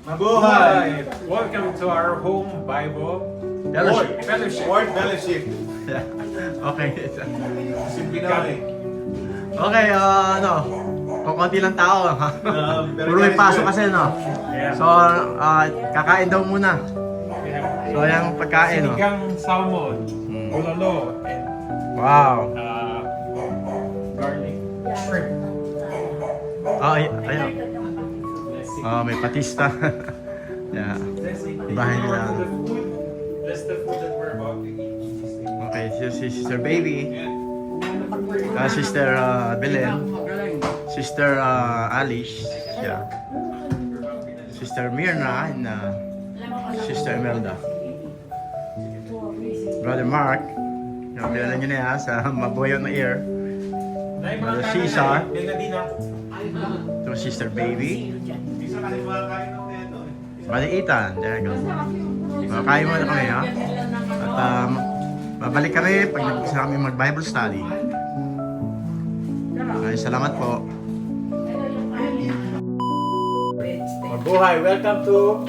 Mabuhay! Welcome to our home Bible Fellowship. Word Fellowship. Okay. Simpinoy. Okay, kukunti lang tao. Puro may pasok kasi, no? Yeah. So, kakain daw muna. So, yung pagkain, no? Sinigang salmon, bulalo, and Wow. garlic shrimp. Ayun. May patista. Yeah. Bahay nila. That's the food that we're about to eat. Okay, so si Sister Baby, Sister Belen, Sister Alice, yeah. Sister Mirna, and Sister Imelda. Brother Mark, yung kilala nyo na yan sa mabuhayon na ear. Brother Cesar, to Sister Baby, Isa kasi makakain ng neto. Brother Ethan, there you go. Kain muna kami, ha? At babalik kami pag nag-isa kami mag-Bible study. Ay, salamat po. Mabuhay! Welcome to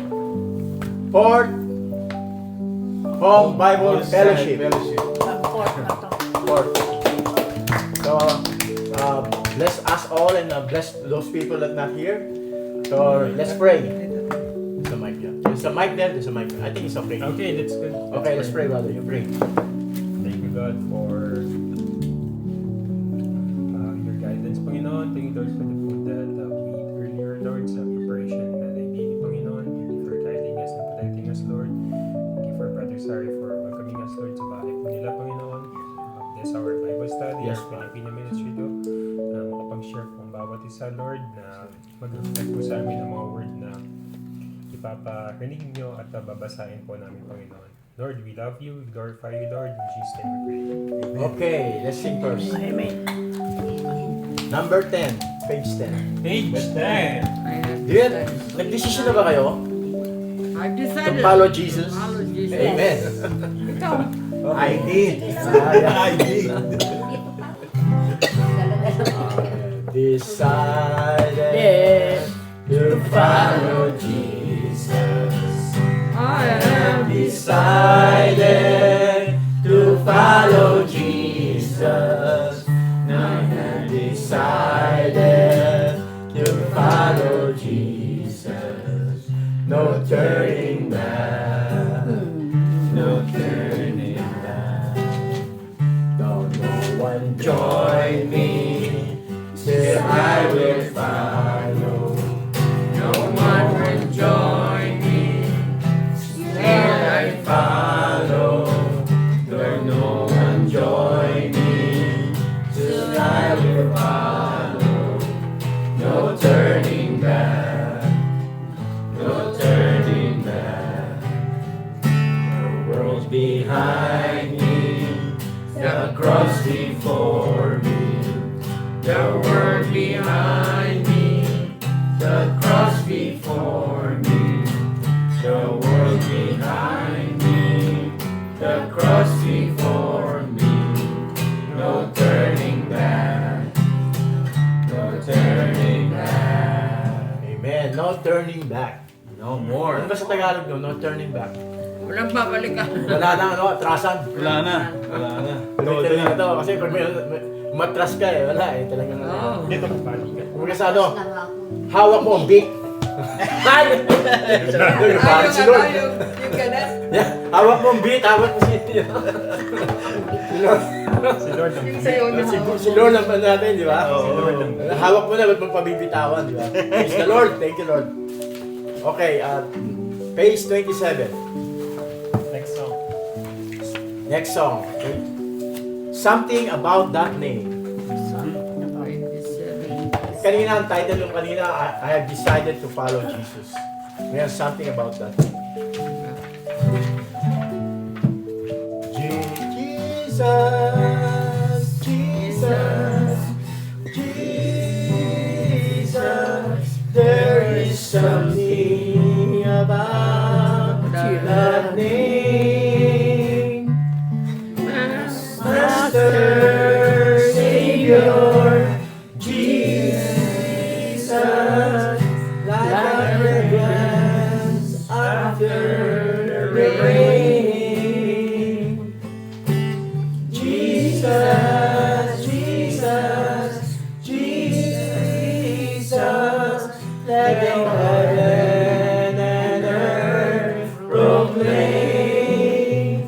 Port Home Bible Fellowship. Port. So, bless us all and bless those people that not here. So, let's pray. There's a mic there. There's a mic there. There's a mic there. I think it's okay. Okay, that's good. Okay, let's pray, brother. You pray. Thank you, God, for your guidance, Panginoon. Thank you, Lord, for the food that we ate earlier, Lord, sa preparation na naibigay, Panginoon. Thank you for guiding us and protecting us, Lord. Thank you for Brother Sari for welcoming us, Lord, sa bahay po nila, Panginoon. Bless our Bible study, Yes, our Filipino ministry, Lord, na makapag-share po ang bawat isa, Lord, na mag-reflect po sa amin ang mga word na ipaparinig nyo at babasahin po namin, Panginoon. Lord, we love you, we glorify you, Lord. In Jesus' name we pray. Okay, let's sing first. Amen. Number 10, page 10. Page 10. Dude, nag-decision na ba kayo? I've To decided follow Jesus? Follow Jesus. Amen. Ikaw. I did. I did. Decided to follow Jesus. I am Decided to follow Jesus. I have decided to follow Jesus. No turning back. No turning back. Don't no one join me. Still I will follow. No one will join me. Still I follow. Though no one join me. Still I will follow. No turning back. No turning back. The world's behind me. The cross before me. The world behind me, the cross before me. The world behind me, the cross before me. No turning back, no turning back. Amen, no turning back. No more. Ano ba sa Tagalog no? No turning back. Walang babalikan. Wala na, atrasan. Wala na. Todo na ito. Kasi pag may matras ka wala talagang Oo. Dito ka pali ka. Kung sa hawak mo ang beak. Parang si Lord. Yung ganun. Yeah, hawak mo ang beak, hawak mo si Lord. Si Lord ang Sayo na. Si Lord ang natin, di ba? Si Lord ang Hawak mo na, ba't mo pabibitawan, di ba? Praise the Lord. Thank you, Lord. Okay, page 27. next song. Next song. Something about that name. Kanina, ang title yung kanina, I have decided to follow Jesus. There's something about that name. Jesus, Jesus, Jesus, there is something about that name. Master, Savior, Jesus, like a Jesus, Jesus, let heaven and earth proclaim.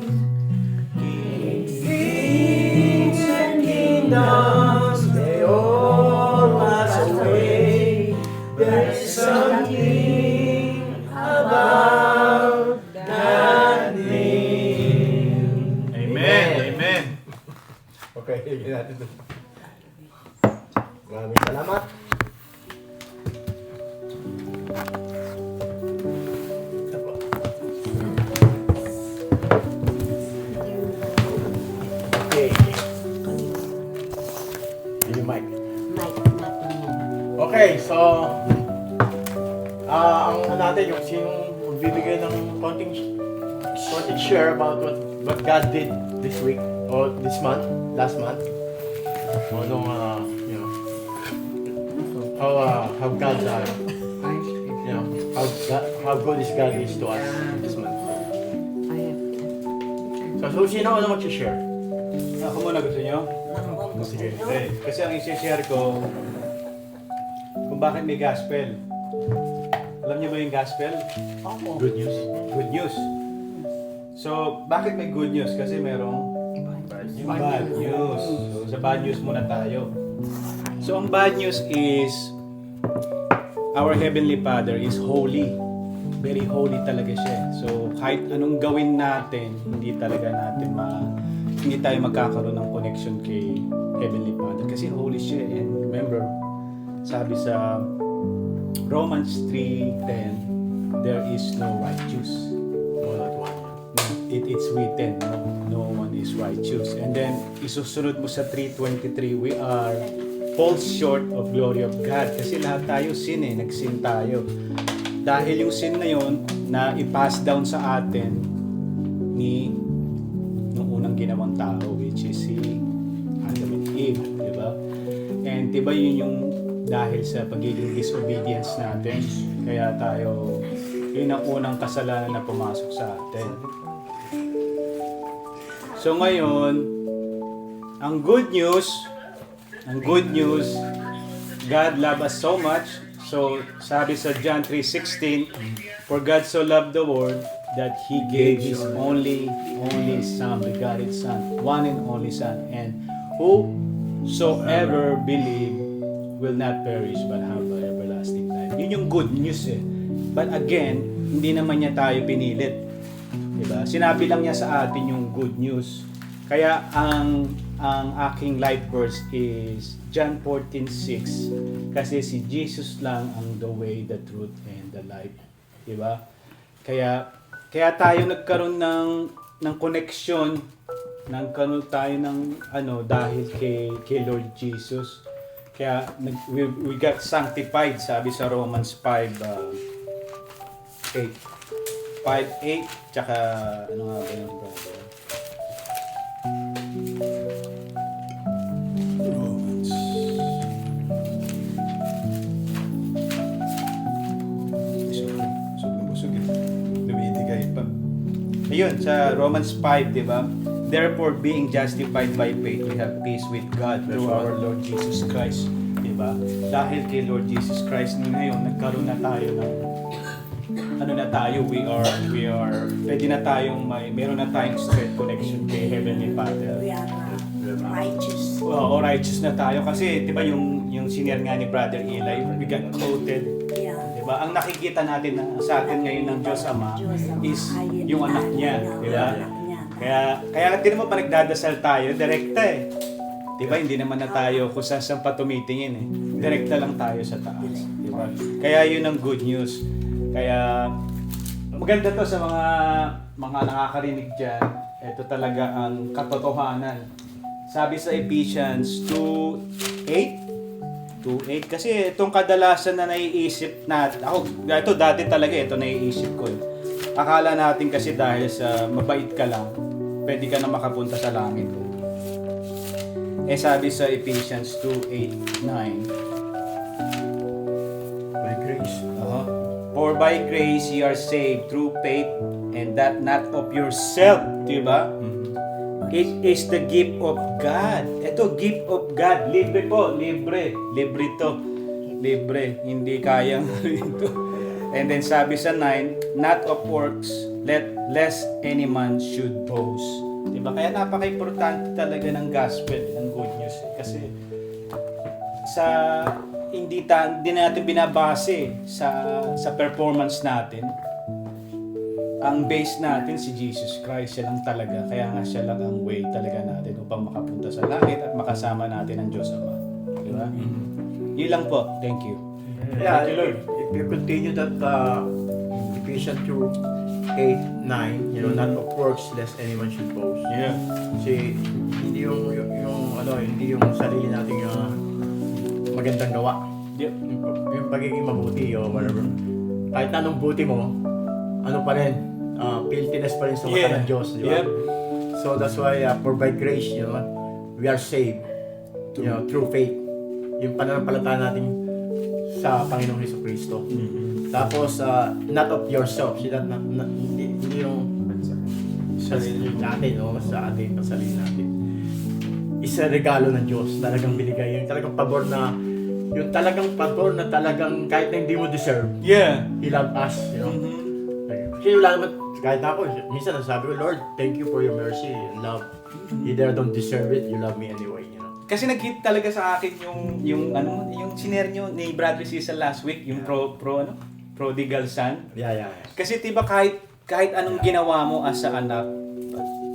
Kings and kingdoms, they all pass away. There is something about that name. Amen. Amen. Okay, higyan natin ito. Maraming salamat. Okay. Yung mic. Okay, so ang ano natin yung sinong magbibigay ng konting share about what God did this week or this month, last month. O nung, you know, how God, you know, how good is God is to us this month. So sino ano mag-share? Ako muna gusto nyo? Sige. Kasi ang isi-share ko, kung bakit may gospel. Alam niyo ba yung gospel? Good news. Good news. So, bakit may good news? Kasi merong bad news. So, sa bad news muna tayo. So, ang bad news is our Heavenly Father is holy. Very holy talaga siya. So, kahit anong gawin natin, hindi tayo magkakaroon ng connection kay Heavenly Father. Kasi holy siya. And remember, sabi sa Romans 3:10, there is no righteous. No, not one. It's written, no one is righteous. And then, isusunod mo sa 3:23, we are falls short of glory of God. Kasi lahat tayo sin nagsin tayo. Dahil yung sin na yon na i-pass down sa atin ni nung unang ginawang tao, which is si Adam and Eve, di ba? And di ba yun yung dahil sa pagiging disobedience natin, kaya tayo, yun ang unang kasalanan na pumasok sa atin. So ngayon, ang good news, God loved us so much. So sabi sa John 3:16, for God so loved the world that He gave His only Son, begotten Son, one and only Son, and whosoever believe will not perish but have everlasting life. Yun yung good news eh. But again, hindi naman niya tayo pinilit. Diba? Sinabi lang niya sa atin yung good news. Kaya ang aking life verse is John 14:6. Kasi si Jesus lang ang the way, the truth, and the life. Diba? Kaya tayo nagkaroon ng connection, nagkaroon tayo ng dahil kay Lord Jesus. Kaya we got sanctified, sabi sa Romans 5:8, tsaka ano nga ba yung brother? Romans. Busog eh. Lumiitigay pa. Ayun, sa Romans 5, di ba? Therefore, being justified by faith, we have peace with God through our Lord Jesus Christ. Di ba? Dahil kay Lord Jesus Christ ngayon, nagkaroon na tayo ng pwede na tayong meron na tayong straight connection kay Heavenly Father. We are righteous. Oo, righteous na tayo kasi 'di ba yung senior nga ni Brother Eli, we got quoted. Yeah. 'Di ba? Ang nakikita natin sa atin ngayon ng Diyos Ama is yung anak niya, 'di ba? Kaya din mo pa nagdadasal tayo, direkta eh. 'Di ba? Hindi naman na tayo kung saan pa tumitingin eh. Direkta lang tayo sa taas, 'di ba? Kaya 'yun ang good news. Kaya maganda to sa mga nakakarinig diyan. Ito talaga ang katotohanan. Sabi sa Ephesians 2:8 kasi itong kadalasan na naiisip natin. Ito dati talaga ito naiisip ko. Akala natin kasi dahil sa mabait ka lang, pwede ka na makapunta sa langit. Sabi sa Ephesians 2:8-9, By grace. for by grace ye are saved through faith, and that not of yourself, di ba? It is the gift of God. Ito, gift of God. Libre po, libre. Libre to. Libre. Hindi kayang ito. And then sabi sa 9, not of works, lest any man should boast. Diba? Kaya napaka-importante talaga ng gospel, ng good news. Kasi sa hindi natin binabase sa performance natin. Ang base natin si Jesus Christ, siya lang talaga. Kaya nga siya lang ang way talaga natin upang makapunta sa langit at makasama natin ang Diyos Ama. Di ba? Yun lang po. Thank you. Yeah, Thank you, Lord. if you continue that Ephesians 2:8, 9, not of works lest anyone should boast. Yeah. Kasi hindi yung hindi yung sarili nating magandang gawa. Yep. Yung pagiging mabuti o whatever. Kahit anong buti mo, ano pa rin, filthiness pa rin sa mata ng Diyos, di ba? Yep. So that's why for by grace, we are saved, through faith. Yung pananampalataya natin sa Panginoong Jesucristo. Tapos not of yourself, hindi yung sarili natin, sa ating sarili natin. Isa regalo ng Diyos, talagang binigay, yung talagang pabor na talagang kahit na hindi mo deserve, Yeah. He loved us, Mhm. Kasi wala naman, kahit ako, minsan nasabi ko, Lord, thank you for your mercy and love. Either I don't deserve it, you love me anyway, Kasi nag-hit talaga sa akin yung sinare nyo ni Bradley Cecil last week, yung prodigal son. Yeah. Kasi 'di ba kahit anong ginawa mo as a anak,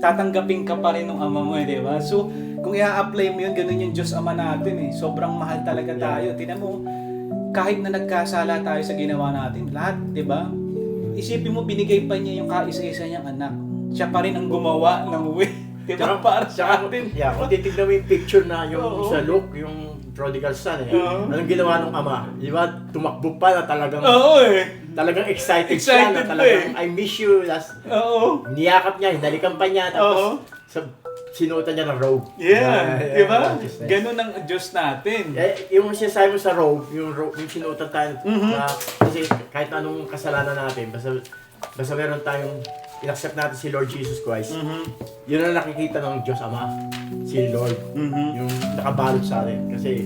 tatanggapin ka pa rin ng ama mo, 'di ba? So, kung i-apply mo 'yun, ganun yung Diyos Ama natin Sobrang mahal talaga tayo. Tingnan mo, kahit na nagkasala tayo sa ginawa natin, lahat, 'di ba? Isipin mo, binigay pa niya yung kaisa-isa niyang anak. Siya pa rin ang gumawa ng way. Di ba? Para sa atin. Yeah, kung titignan mo yung picture na yung Oo. sa Luke, yung prodigal son Oo. anong ginawa ng ama? Di ba? Tumakbo pa na talagang talagang excited siya na Excited talagang I miss you. Oo. Niyakap niya, hinalikan pa niya, Oo. tapos sinuotan niya ng robe. Yeah. Di ba? Righteousness. Ganun ang Diyos natin. Yung sinasabi mo sa robe, yung sinuotan tayo, na, kasi kahit anong kasalanan natin, basta meron tayong in-accept natin si Lord Jesus Christ, yun ang nakikita ng Diyos Ama, si Lord, yung nakabalot sa atin. Kasi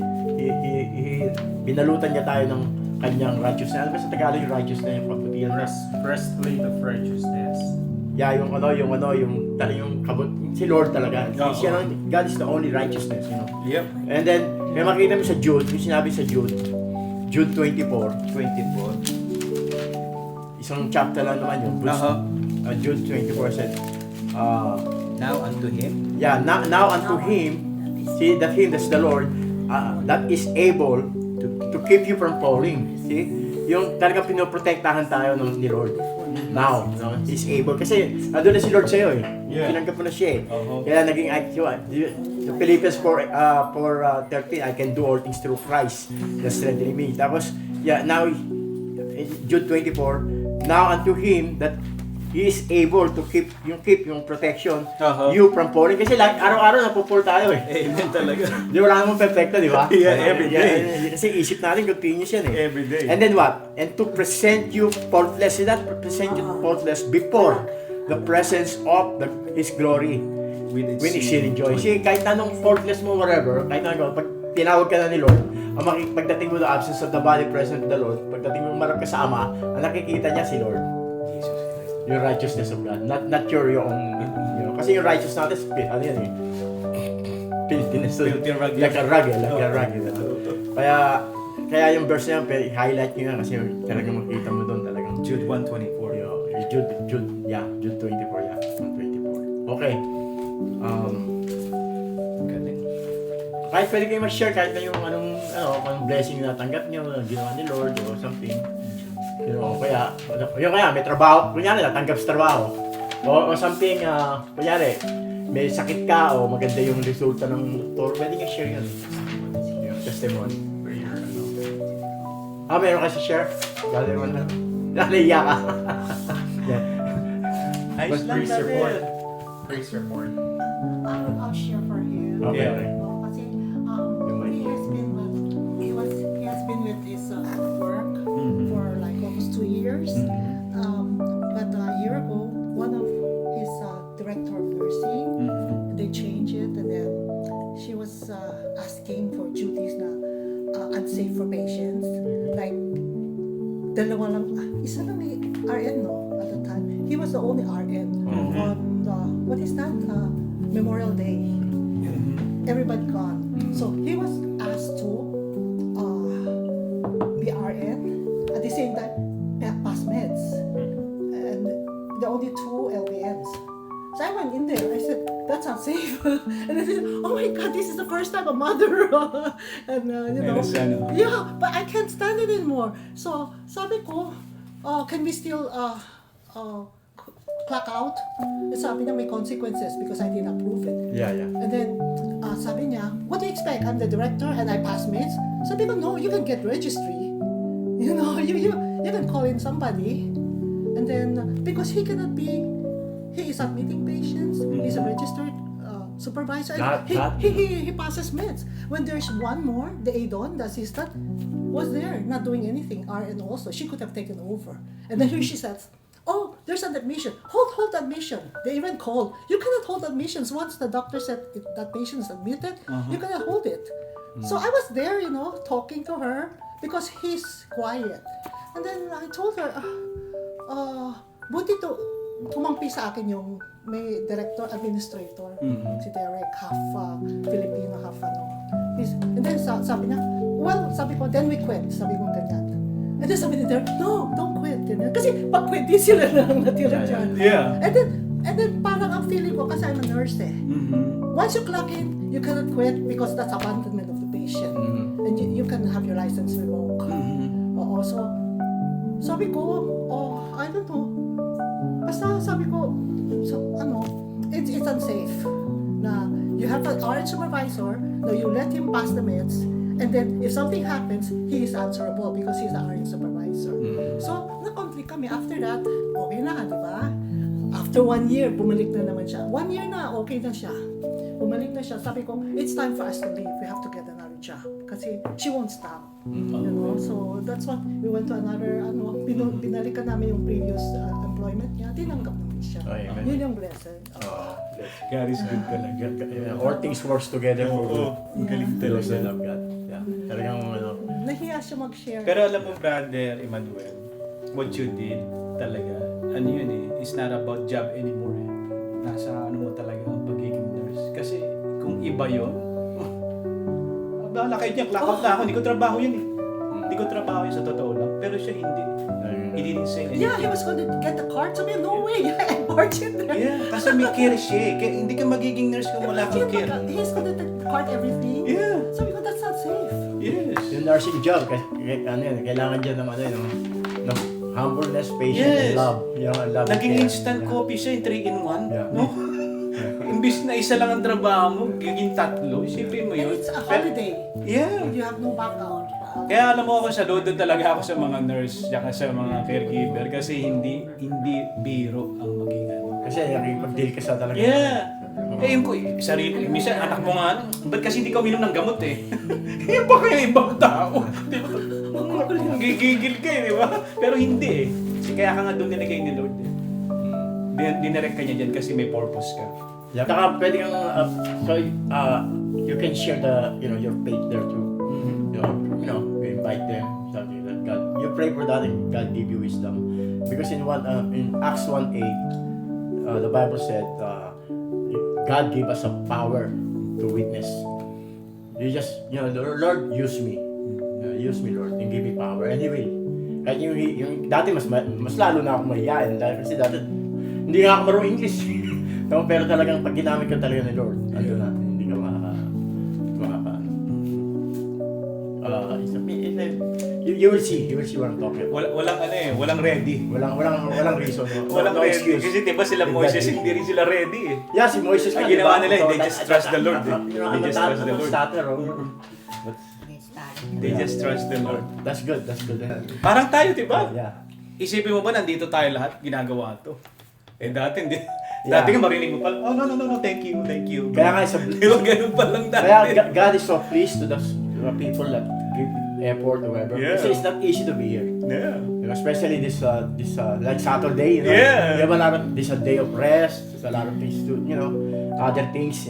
binalutan niya tayo ng kanyang righteousness. Ano ba sa Tagalog yung righteousness, yung pagputihan na? Breastplate of righteousness. Yeah, yung kabut, si Lord talaga. Oo. Siya lang, God is the only righteousness, Yep. And then, may makita mo sa Jude, yung sinabi sa Jude 24, 24. isang chapter lang naman yun. Jude 24 said, Now unto Him. yeah, now unto Him, see that Him, that's the Lord, that is able to keep you from falling. See? Yung talagang pinoprotektahan tayo ni Lord. Now, He's able. Kasi, nandun na si Lord sa'yo Yeah. Tinanggap mo na siya Oo. Kaya naging Philippians 4:13, I can do all things through Christ that strengthening me. Tapos, now, Jude 24, now unto Him that He is able to keep yung protection, you from falling. Kasi araw-araw napupul tayo Amen talaga. Di wala namang perfecto, di ba? Yeah, every day. Kasi isip natin continuous yan Every day. And then what? And to present you faultless. See that? Present you faultless before the presence of His glory with exceeding joy. See, kahit anong faultless mo, whatever, kahit anong, pag tinawag ka na ni Lord, pagdating mo the absence of the body present of the Lord, pagdating mo marap ka sa Ama, ang nakikita niya si Lord. Yung righteousness of God, not your own, kasi yung righteousness natin, ano yan filthiness, Filthy rag. like a rag, kaya yung verse na yan, highlight nyo yan kasi talagang makita mo doon talagang Jude 1:24. Jude 24, 124. Okay. Galing. Kahit pwede kayo mag-share kahit na yung kung blessing na tanggap nyo, ginawa ni Lord or something. Kaya may trabaho, kunyari natanggap sa trabaho. O something, kunyari, may sakit ka o maganda yung resulta ng doktor, pwede nga share yun. Yung testimony. Meron kasi share? Galing mo na. Naliya ka. But praise report. Praise report. I'll share for you. Okay. Kasi he has been with his work for like almost 2 years. But a year ago, one of his director of nursing, they safe for patients. Like, dalawa lang, isa lang may RN, no, at the time. He was the only RN on, what is that, Memorial Day. Everybody gone. So, he was asked to be RN, at the same time, pass meds. And the only 2 LVNs. So I went in there. I said, "That's not safe." And I said, "Oh my God, this is the first time a mother." And you know, yeah, but I can't stand it anymore. So sabi ko, can we still clock out? Sabi niya may consequences because I didn't approve it. Yeah. And then sabi niya, "What do you expect? I'm the director and I pass meds." Sabi ko, "No, you can get registry. You know, you can call in somebody." And then because he is admitting patients. He's a registered supervisor. And he passes meds. When there's one more, the ADON, the assistant, was there, not doing anything. RN also, she could have taken over. And then here she says, "Oh, there's an admission. Hold admission." They even called. You cannot hold admissions once the doctor said that patient is admitted. You cannot hold it. So I was there, you know, talking to her because he's quiet. And then I told her, buti to tumangpi sa akin yung may director, administrator, si Derek, half Filipino, half ano. And then sabi niya, well, sabi ko, then we quit. Sabi ko ganyan. And then sabi ni Derek, no, don't quit. Ganyan. Kasi pag quit, di sila lang natira dyan. Yeah. And then parang ang feeling ko, kasi I'm a nurse eh. Once you clock in, you cannot quit because that's abandonment of the patient. And you can have your license revoked. Oo, so sabi ko, I don't know. Basta sabi ko, it's unsafe na you have an RN supervisor, no, you let him pass the meds, and then if something happens, he is answerable because he's the RN supervisor. So, na-conflict kami. After that, okay na, di ba? After 1 year, bumalik na naman siya. 1 year na, okay na siya. Bumalik na siya. Sabi ko, it's time for us to leave. We have to get another job. Kasi she won't stop. You know, so that's what, we went to another, binalikan namin yung previous employment niya. Tinanggap naman siya. Oh, amen. Yun yung blessed. God is good talaga. All things works together for good. Ang galing Those that talaga. love God. Yeah. Talagang Nahiya siya mag-share. Pero alam mo, Brother Emmanuel, what you did talaga, ano yun eh, it's not about job anymore eh. Nasa ano mo talaga ang pagiging nurse. Kasi kung iba yun, bahala kayo dyan, clock out na ako, hindi ko trabaho yun eh. Hindi ko trabaho yun sa totoo lang. Pero siya hindi. He didn't say anything. Yeah, he was going to get the card. Sabi, no way, I parked it there. Yeah, kasi may care siya eh. Kaya hindi ka magiging nurse kung wala kang care. He's going to card everything. Yeah. Sabi ko, that's not safe. Yes. yung nursing job, kasi kailangan dyan ng ng humbleness, patience, Yes. and love. Yung love. Naging care. instant coffee siya, 3-in-1. Yeah. No? Imbis na isa lang ang trabaho mo, giging 3. Isipin mo And yun. it's a holiday. Yeah. You have no backup. Kaya alam mo ako, saludo talaga ako sa mga nurse tsaka sa mga caregiver kasi hindi biro ang maging ano. Kasi nakipag-deal ka sa talaga. Yeah. Eh, yung sarili, minsan anak mo nga, ba't kasi hindi ka uminom ng gamot eh? Yan ba kayo ibang tao? Di ba? Gigigil ka eh, di ba? Pero hindi eh. Kaya ka nga doon nilagay ni Lord eh. Dinirect ka niya dyan kasi may purpose ka. Yeah. Saka pwede kang, you can share your faith there too. You invite them, something like that. God, you pray for that and God give you wisdom. Because in Acts 1:8, the Bible said, God gave us a power to witness. You just, Lord, use me. Use me, Lord, and give me power. And He will. Kahit yung dati mas lalo na ako mahihain. Kasi dati, hindi nga ako marunong English. Pero talagang pag ginamit ka talaga ni Lord, ano na, hindi ka you will see what I'm talking about. Walang ready. Walang reason. Walang no ready. excuse. Kasi diba sila Moses, hindi rin sila ready eh. Yeah, si Moises Ang ginawa nila, they just trust the Lord eh. They just trust the Lord. They just trust the Lord. That's good. Parang tayo, diba? Yeah. Isipin mo ba, nandito tayo lahat, ginagawa to. Eh dati, hindi. Yeah. Dati ka marinig mo pala, oh no, thank you. Kaya nga Di ba ganun pa lang dati? Kaya God is so pleased to the people that give effort or whatever. Yeah. Kasi it's not easy to be here. Yeah. Especially this like Saturday, Yeah. We have a lot of, this a day of rest, there's a lot of things to, other things,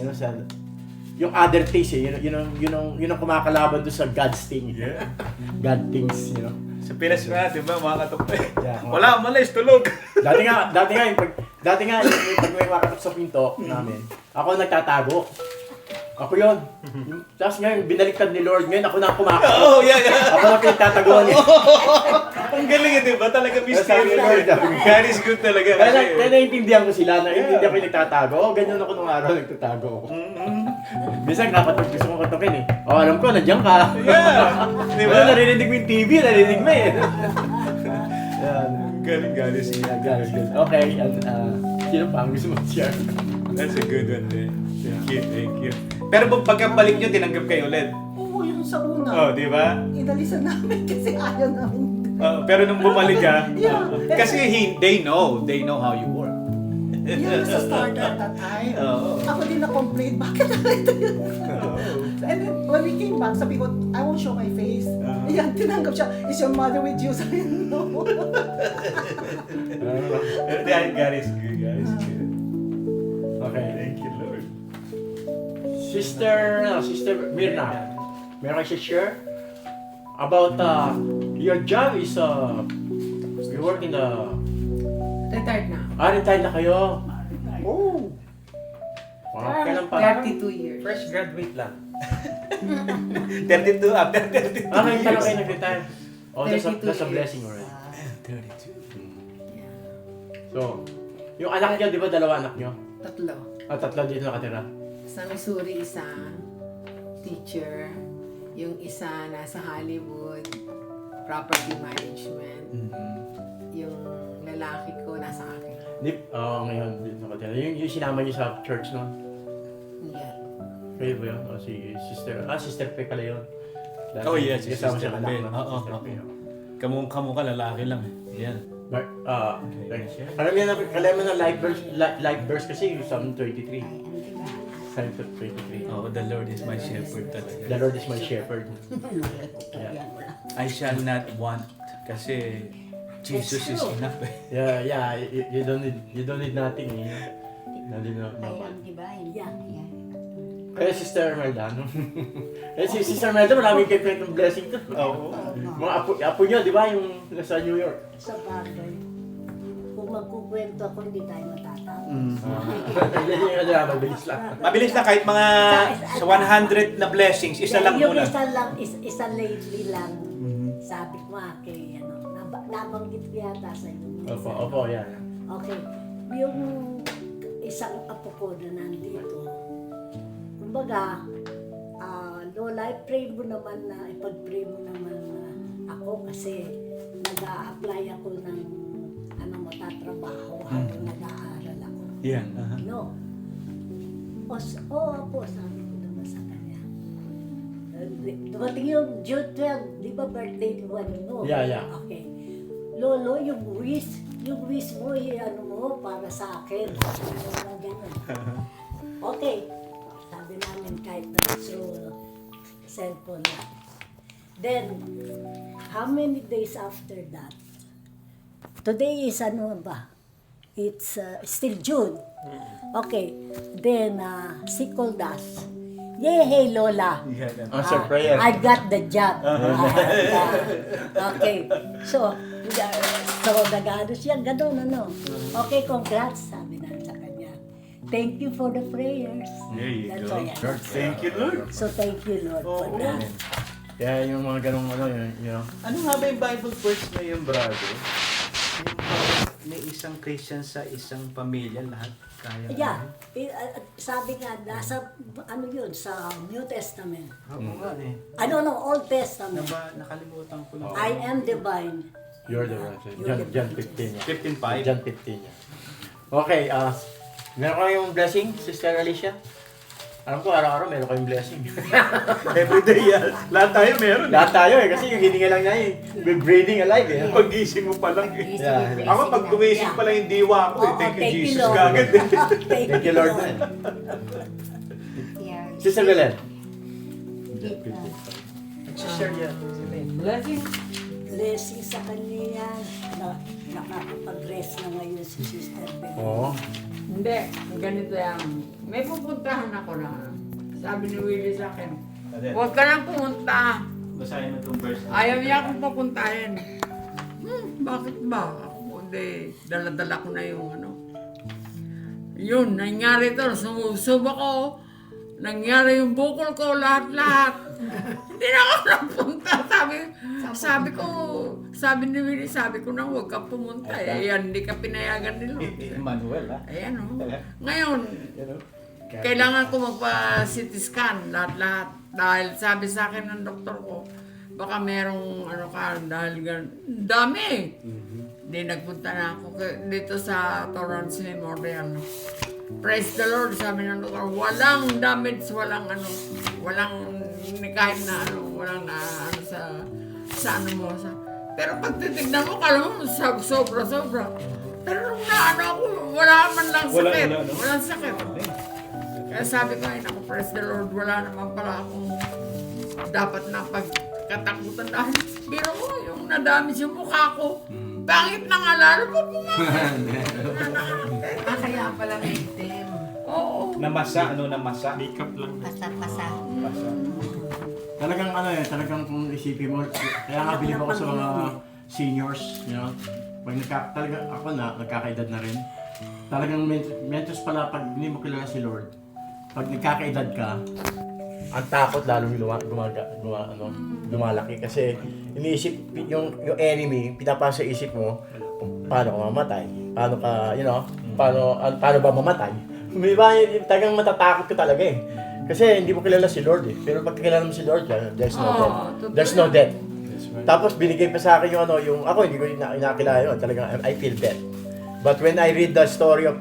yung other things eh, yun ang kumakalaban doon sa God's thing. Yeah. God things, you know. Sa Pinas nga, di ba, mga katukay? Yeah. Wala, malis, tulog. Dati nga, pag may makatok sa pinto namin, ako nagtatago. Ako yun. Tapos ngayon, binaliktad ni Lord. Ngayon, ako na ang kumakatok. Oh, yeah, yeah. Ako na pinagtataguan niya. Ang galing di ba? Talaga Sabi mystery. ni Lord, God is good talaga. Kaya Kasi, naiintindihan ko sila, naiintindihan ko yung nagtatago. Oh, ganyan ako nung araw, nagtatago ako. Minsan kapag gusto kong katukin eh. Oh, alam ko, nandiyan ka. yeah. Di ba? Narinig mo yung TV, narinig mo eh. Yan. Galing, galing siya. Guys, good. Okay, sino pa ang gusto mag-share? That's a good one din. Thank you, thank you. Pero pagkabalik nyo, tinanggap kayo ulit. Oo, yung sa una. Oh, di ba? Inalisan namin kasi ayaw namin. Pero nung bumalik ka, Yeah. kasi they know how you work. Yun sa starter at that time. Oo. Ako din na-complain, bakit narito yun? And then, when we came back, sabi ko, I won't show my face. Ayan, tinanggap siya, is your mother with you? Sabi ko, no. God is good, God is good. Okay. Thank you, Lord. Sister Mirna, meron kayo share about your job is you work in the Retired na. retired na kayo. Oh. Wow, kailan pa? 32 years. Fresh graduate lang. 32, after 32 Ngayon pa lang kayo years. nag-retire. Oh, that's a 32 blessing years. already. 32. Yeah. So, yung anak niyo, di ba dalawa anak niyo? Tatlo. Tatlo dito nakatira. Sa Missouri, isa teacher. Yung isa nasa Hollywood, property management. Yung lalaki ko nasa akin. Ngayon dito nakatira. Yung sinama niyo sa church noon. Yeah. Kayo ba yun? O si sister? Sister Pe pala yun. Oh, yes, si kasama Sister siyang anak Pe. na. Oo, Sister oo. Pe, oh. Kamukha lalaki lang. Yan. But, alam mo na life verse kasi yung Psalm 23. Psalm 23. Oh, the Lord is my shepherd talaga. The Lord is my shepherd. Yeah, I shall not want kasi Jesus is enough. yeah. You don't need nothing. Divine. Yeah. Kaya Sister Merda, no? Si Sister Merda, maraming kay kwentong blessing to. Oo. Mga apo niyo, di ba? Yung nasa New York. Sa bagay. Kung magkukwento ako, hindi tayo matatapos. Mabilis lang. Mabilis na kahit mga sa 100 na blessings, isa lang yung muna. isa lately lang. Sabi ko nga kay, nabanggit ko yata sa inyo. Opo, yan. Okay. Yung isang apo ko na nandito, kumbaga, Lola, i-pray mo naman na, ipag-pray mo naman na ako kasi nag-a-apply ako ng matatrabaho habang nag-aaral ako. Yan. No. Po, sabi ko naman sa kanya. Dumating yung June 12, di ba birthday ni Juan mo? Yeah. Okay. Lolo, yung wish mo, mo, para sa akin. Ganun. Okay. Sabi namin kahit na through cellphone lang. Then, how many days after that? Today is It's still June. Okay. Then, she called us. Yay, Lola. Answer prayer. I got the job. Okay. So nag-ano siya, gano'n, Okay, congrats, sabi na sa kanya. Thank you for the prayers. There you That's go. all yan. Thank you, Lord. So thank you, Lord, for that. Kaya yung mga ganong Ano nga ba yung Bible verse na yung brother? Yung may isang Christian sa isang pamilya, lahat kaya. Yeah, sabi nga, nasa, yun, sa New Testament. Oo nga eh. Old Testament. Nakalimutan ko lang. I am divine. You're the one. John 15 yan. 15:5. John 15 yan. Okay, meron kayong blessing, Sister Alicia? Alam ko, araw-araw meron kayong blessing. Everyday yan. Lahat tayo meron. Lahat tayo kasi yung hininga lang niya we're breathing alive eh. Pag-gising mo pa lang eh. Yeah. Ako pag gumising pa lang yung diwa ko eh. Oo, Thank you, Jesus. Lord. Gagad eh. Thank you, Lord. Sister Belen. Share yan. Blessing. Blessing sa kanya yan. Nakakapag-rest na ngayon si Sister Bell. Oo. Hindi, ganito yan. May pupuntahan ako na Sabi ni Willie sa akin, Aden, huwag ka nang pumunta. basahin mo itong verse. Ayaw niya akong papuntahin. Bakit ba? Ako, hindi, dala-dala ko na yung ano. Yun, nangyari to, sumusuba ko. Nangyari yung bukol ko, lahat-lahat. Hindi na ako napunta. Sabi ni Willie, sabi ko na huwag ka pumunta. Ayan, hindi ka pinayagan nila. Emmanuel, ha? Ayan o. Ngayon, kailangan ko magpa-CT scan, lahat-lahat. Dahil sabi sa akin ng doktor ko, baka merong ano ka, dahil dami. Hindi nagpunta na ako dito sa Torrance Memorial. Praise the Lord, sabi ng doktor, walang damage, walang kahit na ano, walang na ano sa ano mo. Pero pag titignan mo, kala mo, sobra-sobra. Pero nung naano ako, wala man lang sakit. Wala, no? Walang sakit. Kaya sabi ko, ay naku, praise the Lord, wala naman pala akong dapat na pagkatakutan dahil biro mo, yung nadamage yung mukha ko. Pangit na nga lalo pa Kaya pala may itim. Oo. Namasa, namasa? Makeup lang. Pasa-pasa. Namasa. Talagang talagang kung isipin mo, kaya nga bilib ako sa mga seniors, you know. Pag talagang ako nagkakaedad na rin. Talagang mentos pala pag hindi mo kilala si Lord. Pag nagkakaedad ka, ang takot lalong lumalaki kasi iniisip yung enemy, pinapasa sa isip mo paano ka mamatay, paano ka, paano ba mamatay. Di ba, talagang matatakot ka talaga eh. Kasi hindi mo kilala si Lord eh. Pero pag kilala mo si Lord, there's no death. There's no death. Tapos binigay pa sa akin yung ako hindi ko inakilala yun. Talagang I feel death. But when I read the story of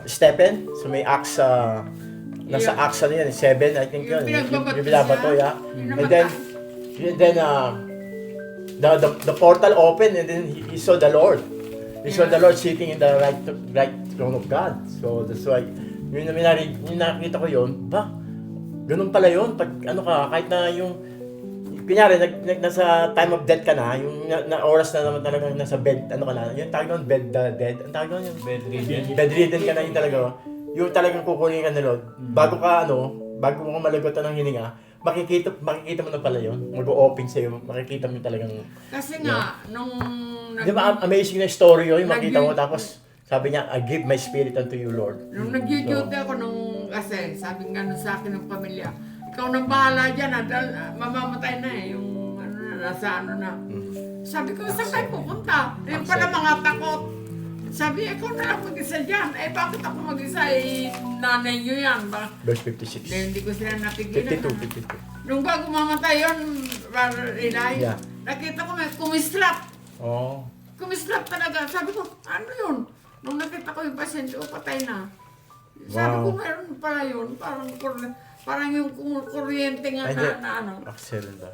Stephen, so may Acts, nasa Acts na yan, 7 I think yun. Yung binabato, yeah. And then the portal opened and then he saw the Lord. He saw the Lord sitting in the right throne of God. So that's why, yung nakita ko yun, ganun pala yun. Pag kahit na yung, kunyari, nasa time of death ka na, yung oras na naman talagang nasa bed, yung tawag doon, bed dead, ang tawag doon yung bedridden ka na yung talaga, yung talagang kukunin ka na Lord, bago mo malagotan ng hininga, makikita mo na pala yun, mag-o-open sa'yo, makikita mo talagang, Kasi nga, nung di ba, amazing na story yun, yung makita mo, tapos, sabi niya, I give my spirit unto you, Lord. Nung nag-duty ako kasi sabi nga nung sa akin ng pamilya, ikaw nang bahala dyan, mamamatay na eh, yung nasa na. Sabi ko, saan kayo pupunta? Yung pala mga takot. Sabi, ikaw na lang mag-isa dyan. Bakit ako mag-isa? Nanay nyo yan. Verse 56. Hindi ko sila napigilan. 52. Nung bago mamatay yun, Eli, nakita ko may kumislap. Oh. Kumislap talaga. Sabi ko, ano yun? Nung nakita ko yung pasyente ko, patay na. Sabi ko, meron pala yun. Parang yung kuryente nga na ano. Excellent ba?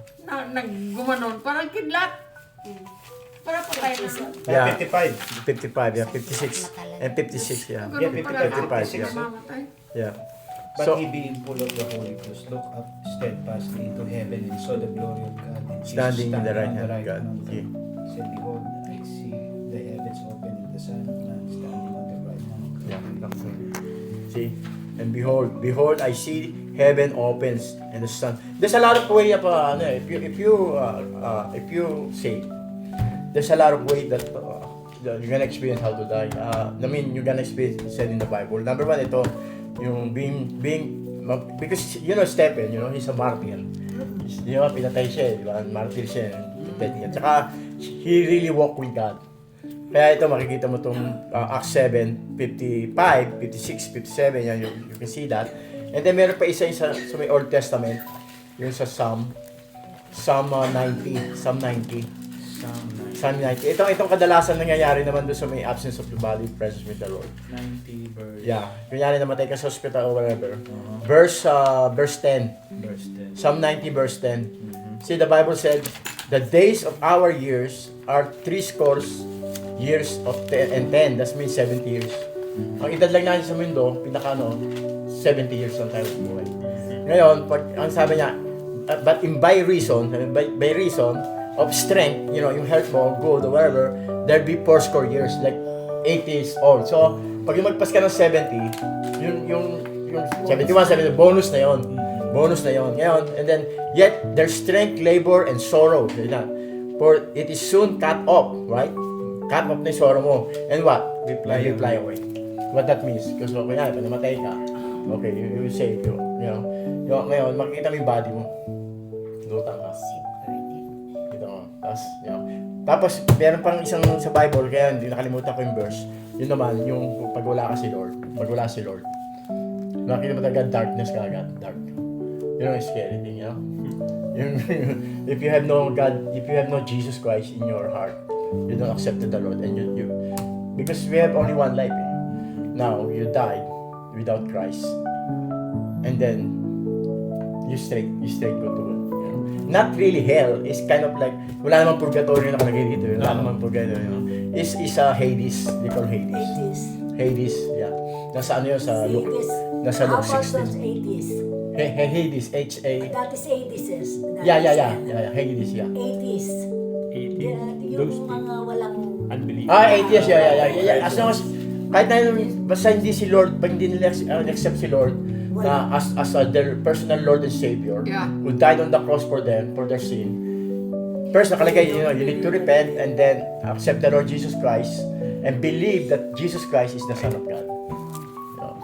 Naggumanon. Parang kidlat. Para patay na. Yeah. 55. 55, yeah. 56. And 56, yeah. Ganun pala. 55, yeah. Mamatay. Yeah. But So, he being full of the Holy Ghost looked up steadfastly into heaven and saw the glory of God and Jesus standing in the right on hand the of God. hand of Yeah. God. Said, behold, I see the heavens open and the Son of Man standing on the right hand of God. Yeah. See? And behold, I see heaven opens and the sun. There's a lot of way of if you say, there's a lot of way that you're gonna experience how to die. You're gonna experience said in the Bible. Number one, ito yung being because Stephen, he's a martyr. Pinatay siya, di ba? Martyr siya. Tsaka he really walked with God. Kaya ito, makikita mo itong Acts 7, 55, 56, 57, yan, you can see that. And then meron pa isa sa may Old Testament, yung sa Psalm 90. Itong kadalasan nangyayari naman doon sa may absence of the body, presence with the Lord. 90 verse. Yeah, kunyari namatay ka sa hospital or whatever. Verse 10. Verse 10. Psalm 90 verse 10. See, the Bible said, the days of our years are 80 years of 10. That means 70 years. Ang edad lang natin sa mundo, 70 years lang tayo buhay. Ngayon, ang sabi niya, but by reason of strength, yung health mo, good or whatever, there be 40 years, like 80 years old. So, pag lumagpas ka ng 70, yung yung 71, 72, bonus na yon. Bonus na yon. Ngayon, and then, yet, their strength, labor, and sorrow. Ganyan. For it is soon cut off, right? Cut off na yung sorrow mo. And what? Reply away. What that means? Because okay na, pag namatay ka, okay, you will save you. You know? Yung, ngayon, makikita mo yung body mo. Lutang ka. Ito mo. Tapos, you know. Tapos, meron pang isang sa Bible, kaya hindi nakalimutan ko yung verse. Yun naman, yung pag wala ka si Lord. Pag wala si Lord. Nakikita mo talaga darkness ka agad. Dark. Yun ang scary thing, you know? If you have no God, if you have no Jesus Christ in your heart, you don't accept the Lord, and you because we have only one life. Now you died without Christ, and then you straight go to, you know, not really hell. It's kind of like wala namang purgatory na nakalagay dito. Wala namang purgatory. You know? It's Hades. They call Hades. Hades, yeah. Nasa ano yun sa Luke? Nasa Luke 16. Hades, H-A. That is 80s. Yeah. Hades, yeah. 80s. Yung mga walang... Atheist, yeah. As long as, kahit na yun, basta hindi si Lord, pag hindi nila accept si Lord, as their personal Lord and Savior, who died on the cross for them, for their sin. First, nakalagay, you need to repent and then accept the Lord Jesus Christ and believe that Jesus Christ is the Son of God.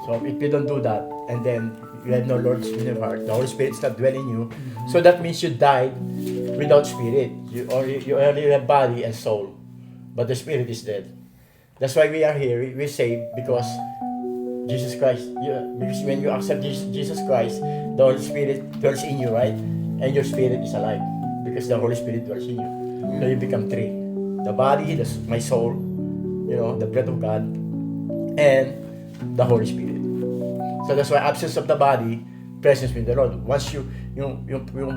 So if you don't do that, and then you have no Lord in your heart, the Holy Spirit is not dwelling in you, so that means you died without spirit. You only have body and soul, but the spirit is dead. That's why we are here. We're saved because Jesus Christ. Because when you accept Jesus Christ, the Holy Spirit dwells in you, right? And your spirit is alive because the Holy Spirit dwells in you. So you become three: the body, my soul, the breath of God, and the Holy Spirit. So that's why absence of the body, presence with the Lord. Once yung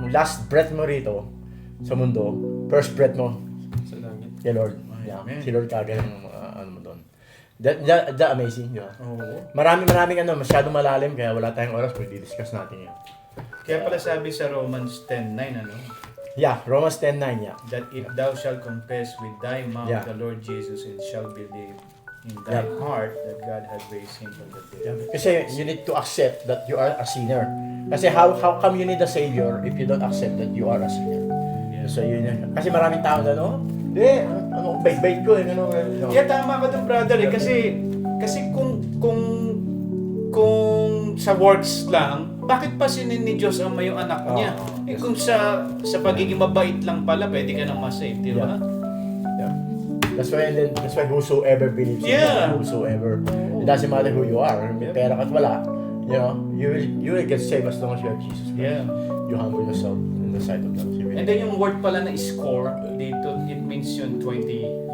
last breath mo rito sa mundo, first breath mo Sa langit. kay Lord. Yeah. Si Lord kagad yung ano mo doon. That amazing, di ba? Maraming masyadong malalim kaya wala tayong oras pag di-discuss natin yun. Kaya pala sabi sa Romans 10:9, Yeah, Romans 10:9, yeah. that if thou shalt confess with thy mouth Yeah. the Lord Jesus and shalt believe in thy heart that God had raised him from the dead. Kasi you need to accept that you are a sinner. Kasi how come you need a Savior if you don't accept that you are a sinner? So yun yun. Kasi maraming tao na, hindi, bait-bait ko, Yeah, tama ka dun, brother, kasi kung sa works lang, bakit pa sinin ni Diyos ama yung anak niya? Kung sa pagiging mabait lang pala, pwede ka nang ma-save, di ba? That's why whosoever believes in God, whosoever, it doesn't matter who you are, may pera ka't wala, you will get saved as long as you have Jesus Christ. Yeah. You humble yourself in the sight of God. And then yung word pala na score, dito, it means yun 20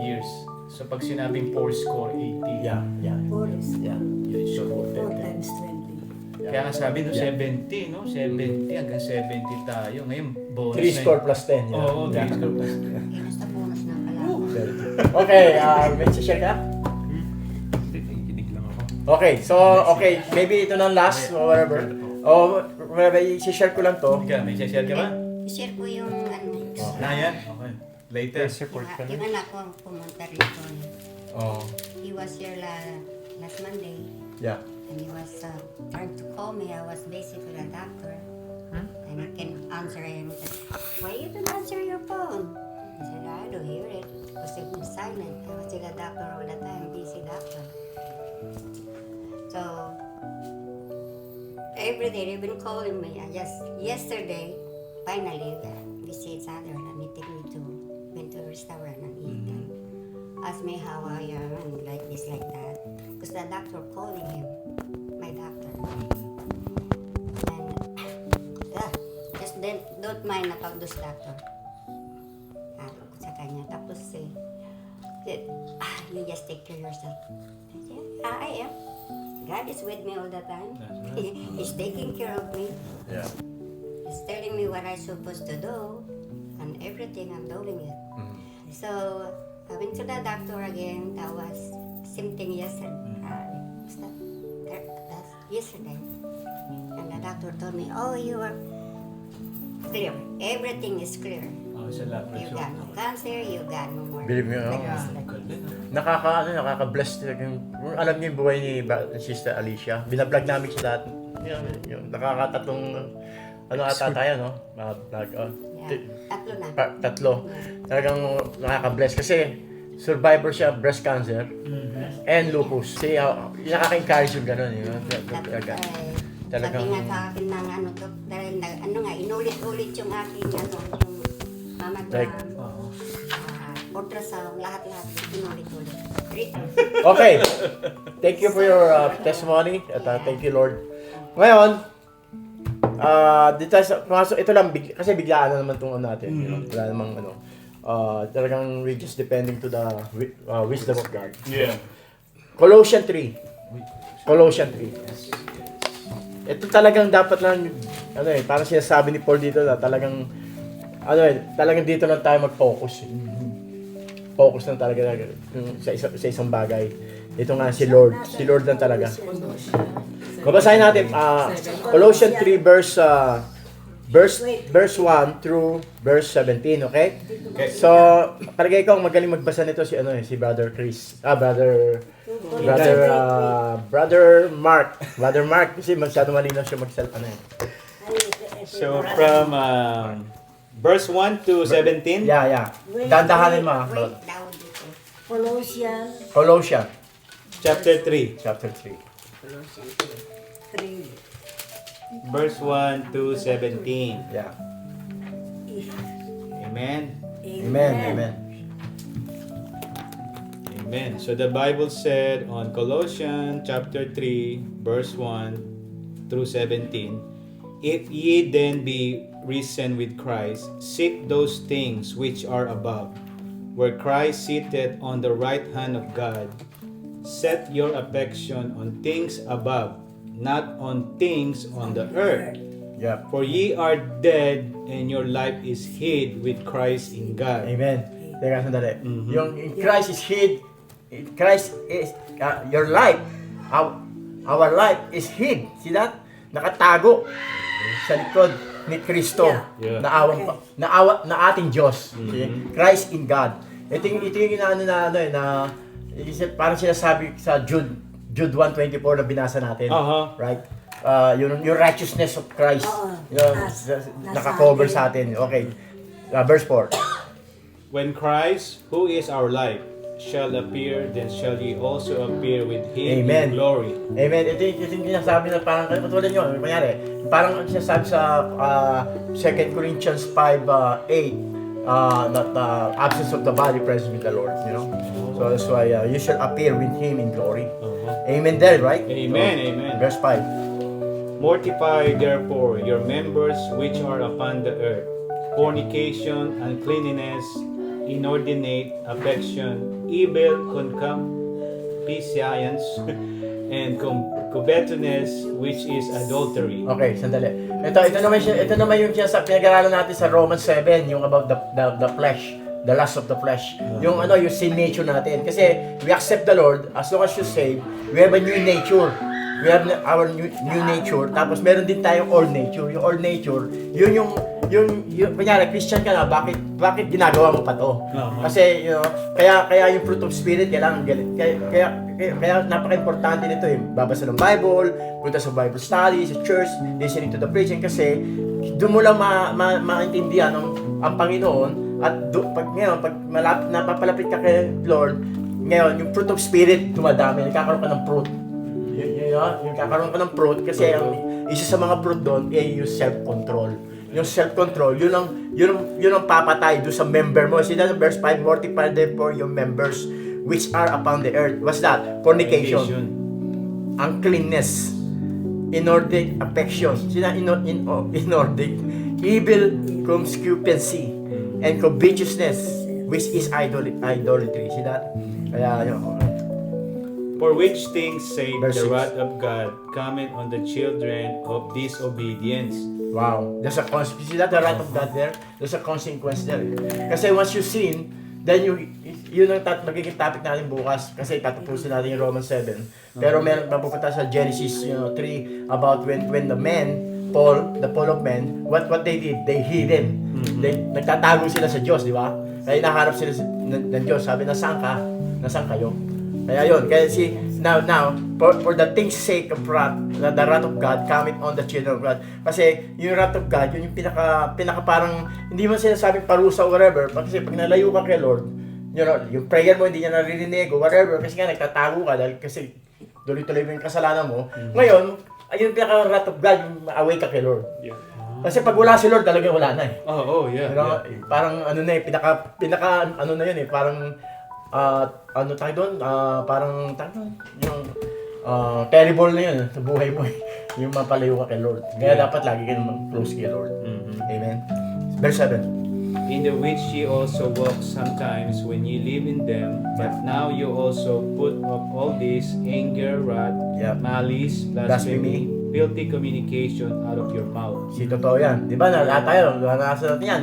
years. So pag sinabing 4 score, 80. Yeah. 4 is Yeah. 4 times 20. Kaya nga sabi no, 70, no? 70 hanggang 70 tayo. Ngayon, bonus 3 score plus 10. Oo, 3 score plus 10. Basta bonus na pala. Okay, may share ka? Kinig lang ako. Okay, so, maybe ito na last or whatever. Whatever, i-share ko lang to. Ika, may share ka ba? I-share ko yung ano. Na yan? Okay. Later. Support ka Yung na. anak ko pumunta rito. Oh, He was here last Monday. yeah. And he was trying to call me. I was busy with a doctor. And I can answer him. He said, why you don't answer your phone? I said, I don't hear it. Because it was silent. I was with a doctor all the time, busy doctor. So, every day they've been calling me. Yesterday, finally, we see each other and he take me to went to a restaurant and eat and asked me how I am and like this, like that. Because the doctor calling him, my doctor. And just then, don't mind about this doctor. Sa kanya. Tapos you just take care of yourself. I said, I am. God is with me all the time. He's taking care of me. Yeah. He's telling me what I'm supposed to do, and everything I'm doing it. So I went to the doctor again. That was same thing yesterday. That's yesterday, and the doctor told me, "Oh, you are clear. Everything is clear. Sa lab You got no cancer. You got no more." Believe me, nakaka-bless talaga yung, alam niyo yung buhay ni Sister Alicia. Binablog namin siya yung nakakatatlong, ano ata tayo, no? Yeah. Tatlo na. Tatlo. Talagang nakaka-bless kasi survivor siya of breast cancer and lupus. Kasi nakaka-encourage yung gano'n. Talagang. Sabi nga sa akin ng ano to, dahil inulit-ulit yung aking yung mammogram, ultrasound, lahat-lahat, inulit-ulit. Okay. Thank you for your testimony at thank you, Lord. Ngayon, dito ito lang kasi biglaan na naman tungkol natin. You know? Wala namang talagang we just depending to the wisdom of God. Yeah. Colossians 3. Ito talagang dapat lang parang sinasabi ni Paul dito na talagang talagang dito lang tayo mag-focus. Focus lang talaga sa isang bagay. Ito nga si Lord lang talaga. Babasahin natin Colossians 3 verse 1 through verse 17, okay? So, palagay ko magaling magbasa nito si Brother Chris. Brother Mark kasi masyado malinaw siya So from verse 1 to 17. Yeah. Dandahanin mo. Wait down dito. Colossians Chapter 3. chapter 3. Colossians 3. Verse 1 to 17. Yeah. Amen. Amen. So the Bible said on Colossians chapter 3 verse 1 through 17, if ye then be risen with Christ, seek those things which are above, where Christ sitteth on the right hand of God. Set your affection on things above, not on things on the earth. Yeah. For ye are dead, and your life is hid with Christ in God. Amen. Teka sandali. Yung in Christ is hid. Christ is your life. Our life is hid. See that? Nakatago sa likod ni Kristo Yeah. na ating Diyos. See? Christ in God. Ito yung parang sinasabi sa Jude 1:24 na binasa natin. Right? Yung righteousness of Christ. Naka-cover sa atin. Okay. Verse 4. When Christ, who is our life, shall appear, then shall ye also appear with Him Amen. in glory. Amen. Ito yung sinasabi na parang katulad nyo. Kunyari, parang sinasabi sa 2 Corinthians 5:8 that absence of the body present with the Lord. You know? So that's why you shall appear with Him in glory. Amen there, right? Amen, So, amen. Verse 5. Mortify therefore your members which are upon the earth, fornication, uncleanness, inordinate affection, evil concupiscence, and covetousness, which is adultery. Okay, sandali. Ito naman yung pinag-aralan natin sa Romans 7, yung about the flesh, the lust of the flesh. Yung yung sin nature natin. Kasi we accept the Lord, as long as you save, we have a new nature. We have our new nature. Tapos meron din tayong old nature. Yung old nature, yung kunyari, Christian ka na, bakit ginagawa mo pa to? Kasi, kaya yung fruit of spirit, kaya napaka-importante nito eh. Babasa ng Bible, punta sa Bible study, sa church, listening to the preaching, kasi doon mo lang maintindihan ang Panginoon, at pag napapalapit ka kay Lord, ngayon, yung fruit of spirit, dumadami, nagkakaroon ka ng fruit. Yung kakaroon ka ng fruit, kasi ang isa sa mga fruit doon ay yung self-control. Yung self-control, yun ang papatay doon sa member mo. See that in verse 5, mortify therefore your members which are upon the earth. What's that? Fornication. Uncleanness. Inordinate affection. See that? Inordinate. Evil concupiscence. And covetousness, which is idolatry. See that? Kaya, For which things sake Verse the 6. wrath of God cometh on the children of disobedience. Wow. There's a consequence. See that the wrath of God there? There's a consequence there. Kasi once you sin, then yun ang magiging topic natin bukas. Kasi tatapusin natin yung Romans 7. Pero meron mapupunta sa Genesis 3 about when the men, the fall of men, what they did, they hid him. Nagtatago sila sa Diyos, di ba? Kaya nahanap sila ng Diyos. Sabi, nasaan ka? Nasaan kayo? Kaya yun, Now, for the things sake of wrath, the wrath of God coming on the children of God. Kasi yung wrath of God, yun yung pinaka parang, hindi mo sinasabing parusa or whatever, kasi pag nalayo ka kay Lord, you know, yung prayer mo hindi niya naririnig o whatever, kasi nga nagtatago ka dahil kasi tuloy-tuloy mo yung kasalanan mo. Ngayon, ayun yung pinaka-wrath of God, yung away ka kay Lord. Yeah. Kasi pag wala si Lord, talagang wala na eh. Yeah. You know, parang ano na eh, pinaka ano na yun eh, parang ano tayo doon, parang tayo yung terrible na yun sa buhay mo eh, yung mapalayo ka kay Lord. Kaya dapat lagi ka naman close kay Lord. Amen. Verse 7. In the which ye also walked sometimes when ye live in them, but now you also put off all this anger, wrath, malice, blasphemy, filthy communication out of your mouth. Si totoo yan. Di ba? Lahat tayo, nasa natin yan.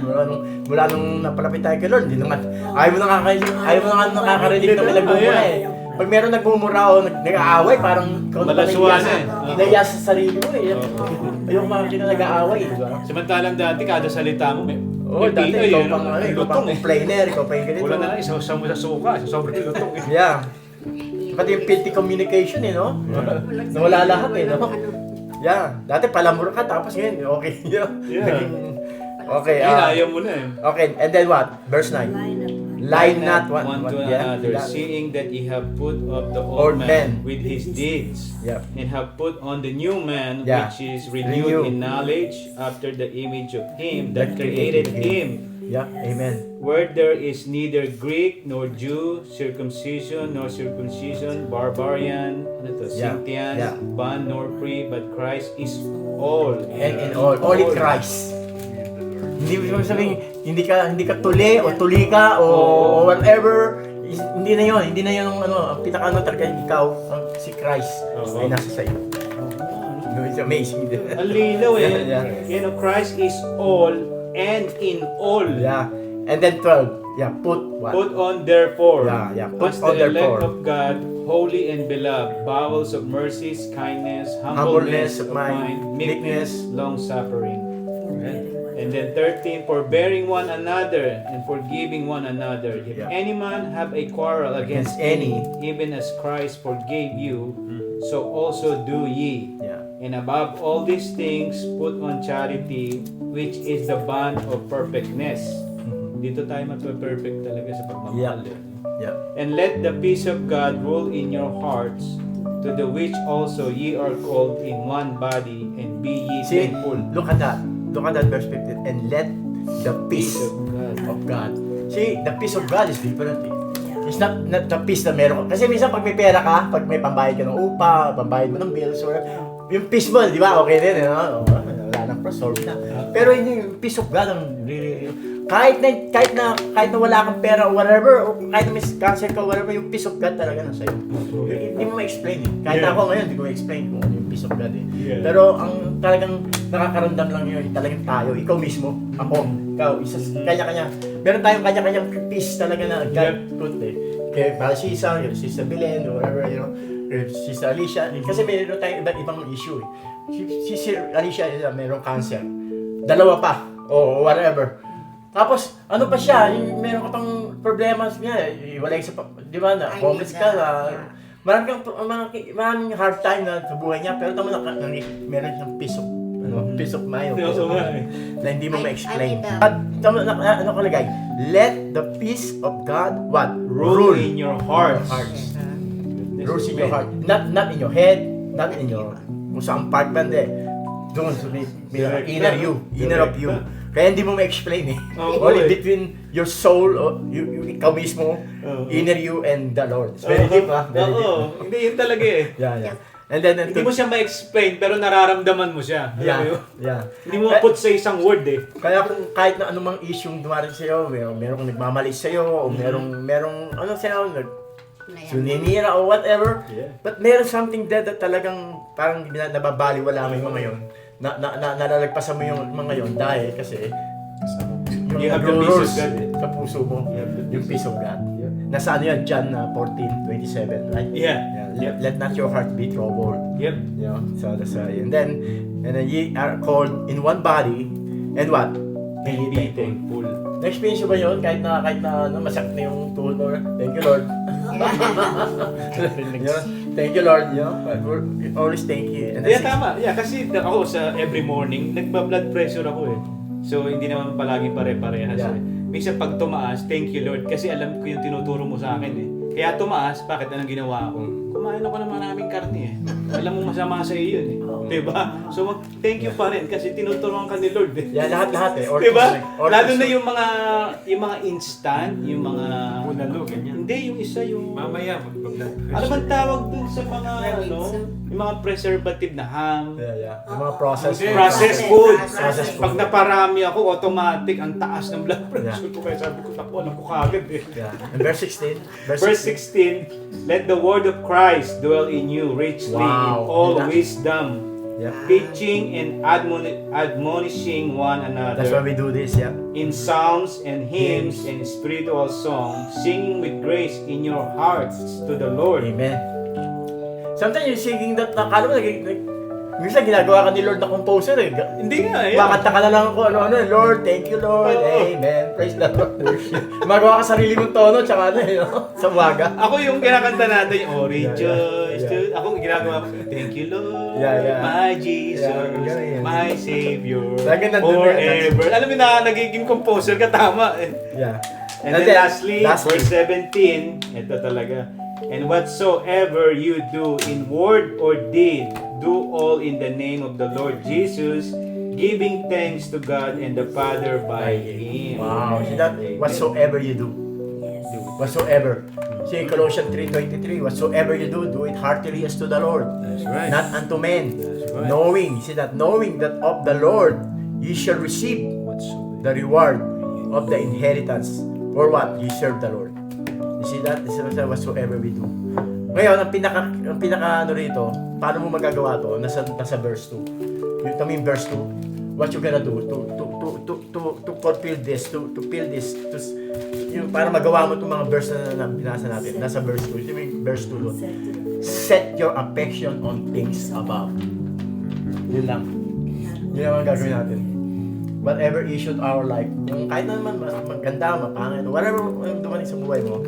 Mula nung napalapit tayo kay Lord, ayaw mo na nakakarinig ng nagmumura eh. Pag meron nagmumura o nag-aaway, parang Malaswan eh. Naiya sa sarili mo eh. Ayoko makakita nag-aaway, di ba? Samantalang dati, kada salita mo, may Dati ikaw pang complainer, ikaw pa yung ganito. Wala na lang, isaw mo sa suka, sa sobrang lutong eh. Yeah. Pati yung filthy communication eh, no? Nawala lahat eh, no? Yeah. Dati palamura ka, tapos ngayon, okay. Okay. Ayaw mo na eh. Okay, and then what? Verse 9. Lie not one to another, seeing that ye have put off the Old old man. man with his deeds, Yeah. and have put on the new man, Yeah. which is renewed Renew. in knowledge after the image of him that created him, Yeah, amen. where there is neither Greek nor Jew, circumcision nor circumcision, barbarian, Yeah. Scythian, Yeah. bond nor free, but Christ is all. And in all, only Christ. Hindi mo sabihin, hindi ka tuli o tuli ka o whatever. Hindi na yun ang ang pinaka-ano talaga, ikaw, si Christ ay nasa sa'yo. It's amazing. Ang linaw eh. Yeah. You know, Christ is all and in all. Yeah. And then 12. Yeah, put what? Put on therefore, Yeah, put as on the elect therefore. of God, holy and beloved, bowels of mercies, kindness, humbleness of mind, meekness, long-suffering. And then 13, forbearing one another and forgiving one another. If Yeah. any man have a quarrel against any, even as Christ forgave you, so also do ye. Yeah. And above all these things, put on charity, which is the bond of perfectness. Dito tayo magpe-perfect talaga sa pagmamahal. Yeah. eh. Yeah. And let the peace of God rule in your hearts, to the which also ye are called in one body, and be ye See, thankful. look at that verse 15. And let the peace of God. See, the peace of God is different. It's not the peace na meron ka. Kasi minsan pag may pera ka, pag may pambayad ka ng upa, pambayad mo ng bills, or yung peace mo, di ba? Okay din, no? Wala nang solve na. Pero yung peace of God, ang really, kahit na wala kang pera or whatever, o kahit na may cancer ka or whatever, yung peace of God talaga nasa iyo. Hindi mo ma-explain eh. Kahit ako ngayon, hindi ko ma-explain kung ano yung peace of God eh. Pero ang talagang nakakaramdam lang yun, talagang tayo, ikaw mismo, ako, ikaw, kanya-kanya. Meron tayong kanya-kanyang peace talaga na God put eh. Kaya para si Isa, si Belen, or whatever, you know, si Alicia. Kasi meron tayong iba't ibang issue eh. Si Alicia, merong cancer. Dalawa pa, o whatever. Tapos, ano pa siya, meron ka pang problema niya, wala sa, di ba, na homeless ka, maraming hard time na sa buhay niya, pero tama na, meron siyang peace of mind, na hindi mo ma-explain. At tama na, ano kalagay, let the peace of God, what? Rule in your hearts. Rules in your heart. Not in your head, not in your, kung saan part man eh. Doon, so inner of you. Kaya hindi mo ma-explain eh. Only between your soul, o ikaw mismo, inner you and the Lord. It's very deep ah. Very deep. Hindi yun talaga eh. Yeah. And then, Hindi mo siya ma-explain, pero nararamdaman mo siya. Yeah. Hindi mo put sa isang word eh. Kaya kung kahit na anumang issue yung dumating sa'yo, merong nagmamali sa'yo, o merong ano sa'yo, suninira o whatever, but meron something there that talagang parang nababaliwala mo yung mga yun. Nalalagpasan mo yung mga yun dahil kasi You have the peace of God eh. sa puso mo, yung peace of God. Nasa ano yan, John 14:27, right? Yeah. Let not your heart be troubled. Yep. You know, so that's and then ye are called in one body, and what? Be Be thankful. thankful. Na-experience ba yun? Kahit na masakit na yung tuhod mo, thank you Lord. Thank you, Lord. You know, we always thank you. And Yeah, that's tama. Yeah, kasi ako sa every morning, nagba-blood pressure ako eh. So, hindi naman palaging pare-parehas Yeah. eh. Minsan pag tumaas, thank you Lord, kasi alam ko yung tinuturo mo sa akin eh. Kaya tumaas, bakit anong ginawa ko? Kumain ako ng maraming karne eh. Alam mo masama sa iyo yun eh. Diba? So, thank you pa rin kasi tinuturuan ka ni Lord eh. Yeah, lahat eh. Diba? Orchestra. Lalo na yung mga instant, yung mga... Bunalo, ganyan. Hindi, yung isa yung... Mamaya, mag-blood Ano bang tawag dun sa mga ano? Yung mga preservative na ham. Yeah. Yung mga processed Okay. Processed food. Processed food. Pag naparami ako, automatic, ang taas ng blood pressure ko. Kaya sabi ko, naku, alam ko kagad eh. Yeah. And verse 16. Verse 16, let the word of Christ dwell in you richly in Wow. all Yeah. wisdom, Yeah. teaching and admonishing one That's why another we do this, yeah. in psalms and hymns and spiritual songs, singing with grace in your hearts to the Lord. Amen. Sometimes yung singing that, nakala mo, minsan ginagawa ka ni Lord na composer eh. Hindi nga eh. Makanta ka na lang kung ano, Lord, thank you Lord, Oo. amen, praise the Lord. Magawa ka sarili mong tono, tsaka ano eh, no? Sa umaga. Ako yung kinakanta natin, oh rejoice, Yeah. ako ginagawa ko, thank you Lord, Yeah. my Jesus, Yeah, ganun yan. my Savior, Lagi nandun forever. Alam mo na, nagiging composer ka, tama eh. Yeah. And then lastly, verse 17, ito talaga. And whatsoever you do in word or deed, do all in the name of the Lord Jesus, giving thanks to God and the Father by Him. Wow, see that? Whatsoever you do. Yes. Whatsoever. See Colossians 3:23, whatsoever you do it heartily as to the Lord, That's right. not unto men. That's right. Knowing, see that? Knowing that of the Lord ye shall receive the reward of the inheritance. For what? Ye serve the Lord. You see that? This is whatsoever we do. Ngayon, ang pinaka ano rito, paano mo magagawa to? Nasa verse 2. Yung taming verse 2. What you gonna do to fulfill this, to feel this, yung para magawa mo itong mga verse na binasa natin. Nasa verse 2. Ito yung verse 2 doon. Set your affection on things above. Yun lang. Yun lang ang gagawin natin. Whatever issue in our life, kung kahit na naman maganda, mapangit, whatever dumating sa buhay mo,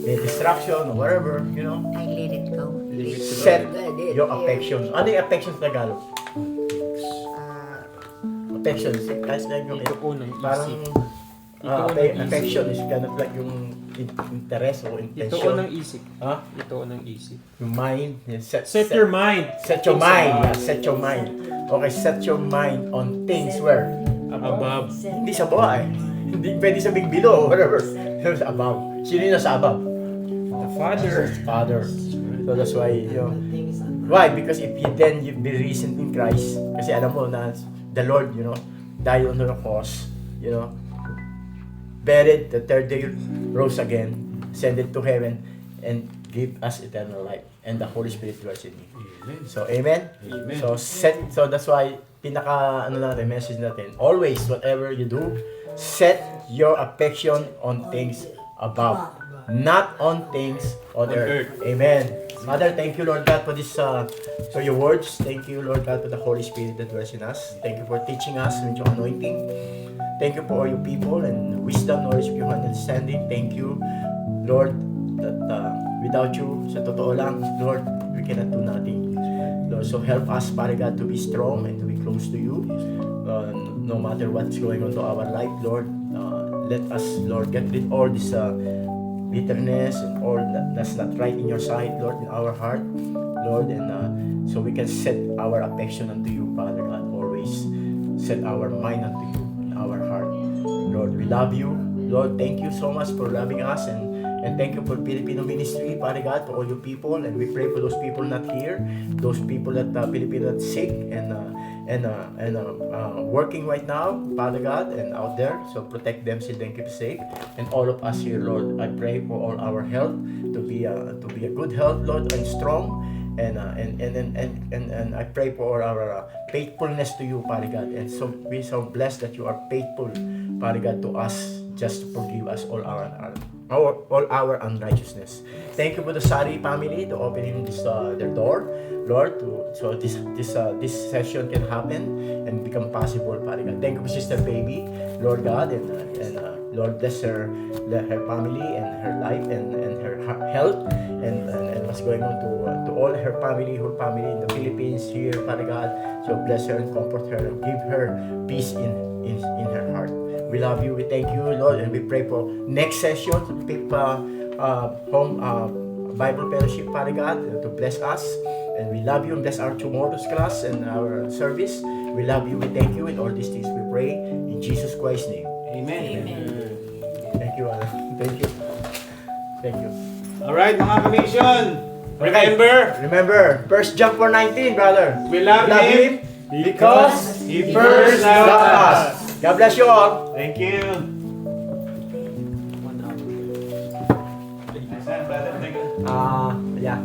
may distraction or whatever, you know, I let it go. set your affections. Ano yung affections na Tagalog? Affections, kahit na yung Ituon ng parang isip. affection is kind of like yung interest o Ituon intention. ng isip. Ha? Ituon ng isip. Yung mind. Yung Set your mind. Set your mind. Yeah, set your mind. Okay, set your mind on things where? Above. Hindi sa baba eh. Hindi pwede sa big below or whatever. Sa above. Sino yung nasa above? The Father. Father. So that's why, you know. Why? Because if you then you be risen in Christ, kasi alam mo na the Lord, you know, died on the cross, you know, buried, the third day rose again, ascended to heaven, and give us eternal life. And the Holy Spirit dwells in me. So, amen? Amen. So that's why, message natin, always, whatever you do, set your affection on things above, not on things on earth. Amen. Father, thank you, Lord God, for this, for your words. Thank you, Lord God, for the Holy Spirit that dwells in us. Thank you for teaching us with your anointing. Thank you for all your people and wisdom, knowledge, pure understanding. Thank you, Lord, that without you, sa totoo lang, Lord, we cannot do nothing. Lord, so help us, Father God, to be strong and to be close to you. No matter what's going on to our life, Lord, let us, Lord, get rid all this bitterness and all that's not right in your sight, Lord, in our heart, Lord, and so we can set our affection unto you, Father God, always set our mind unto you in our heart. Lord, we love you. Lord, thank you so much for loving us, and thank you for Filipino ministry, Father God, to all your people, and we pray for those people not here, those people that Filipino that's sick and working right now, Father God, and out there. So protect them, shield them, keep safe, and all of us here, Lord. I pray for all our health to be a good health, Lord, and strong. And I pray for all our faithfulness to you, Father God. And so be so blessed that you are faithful, Father God, to us, just to forgive us all our unrighteousness. Thank you for the Sari family to opening this their door, Lord, so this session can happen and become possible, Father God. Thank you for Sister Baby, Lord God, and Lord, bless her family and her life and her health and what's going on to all her family, whole family in the Philippines here, Father God. So bless her and comfort her and give her peace in her heart. We love you. We thank you, Lord, and we pray for next session home Bible fellowship, Father God, to bless us. And we love you and bless our tomorrow's class and our service. We love you. We thank you. And all these things we pray in Jesus Christ's name. Amen. Thank you, Alan. Thank you. Thank you. Alright, mga kamisyon. Remember, 1 John 4:19, brother. We love him because He first loved us. God bless you all. Thank you. 1 hour. Yeah.